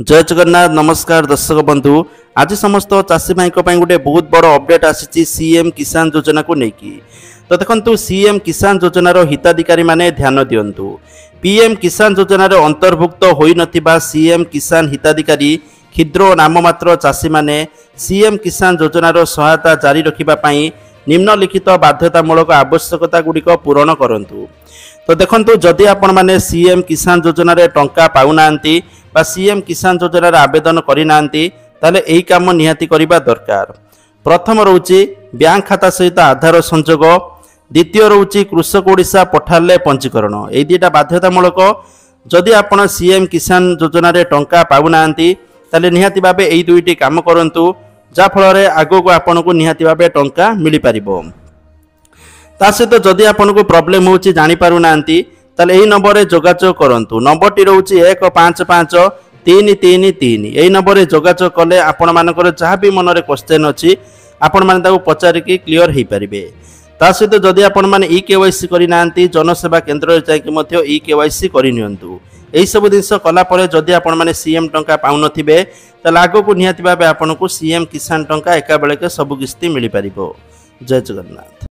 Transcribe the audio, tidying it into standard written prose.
जय जगन्नाथ नमस्कार दर्शक बंधु आज समस्त चाषी भाई गोटे बहुत बड़ अपडेट आसी सीएम किसान योजना को लेकिन तो देखो सीएम किसान योजनार हिताधिकारी माने ध्यान दिंतु पीएम किसान योजनार अंतर्भुक्त होई नथिबा सीएम किसान हिताधिकारी क्षुद्र नाममात्र चाषी माने सीएम किसान योजनार सहायता जारी रखिबा पई निम्नलिखित बाध्यतामूलक आवश्यकता गुड़िक पूरण करंतु। तो देखंतु जदि आपण माने सीएम किसान योजना रे टंका पाउनांती बा सीएम किसान योजना रे आवेदन करिनांती ताले एही काम निहाती करिबा दरकार। प्रथम रहउची बैंक खाता सहित आधार संजोग, द्वितीय रहउची कृषक ओडिशा पोर्टाल रे पंजीकरण। एही दुईटा बाध्यतामूलक जदि आपण सीएम किसान योजना रे टंका पाउनांती ताले निहाती भाबे एही दुईटी काम करंतु जा फल रे आगो को आपण को निहाती भाबे टंका मिली परिबो। ता सहित जदि आपन को प्रॉब्लम होची जानि पारु नांती ताले एही नंबर रे जोगाजोग करंतु। नंबर टी रहउची 155333। एही नंबर रे जोगाजोग कले आपण मानकर जहाँ भी मन रे क्वेश्चन अछि आपण माने ताको पचारि के क्लियर हेई परिबे। ता सहित जदि आपण माने ई केवाईसी करि नांती जनसेवा केंद्र रे जाय कि मध्य ई केवाईसी करि नियंतु। एही सब दिनस कला परे जदि आपण माने सीएम टंका पाउ नथिबे ताले आगो को निहाती भाबे आपण को सीएम किसान टंका एका बेले के सब किस्ती मिली परिबो। जय जगन्नाथ।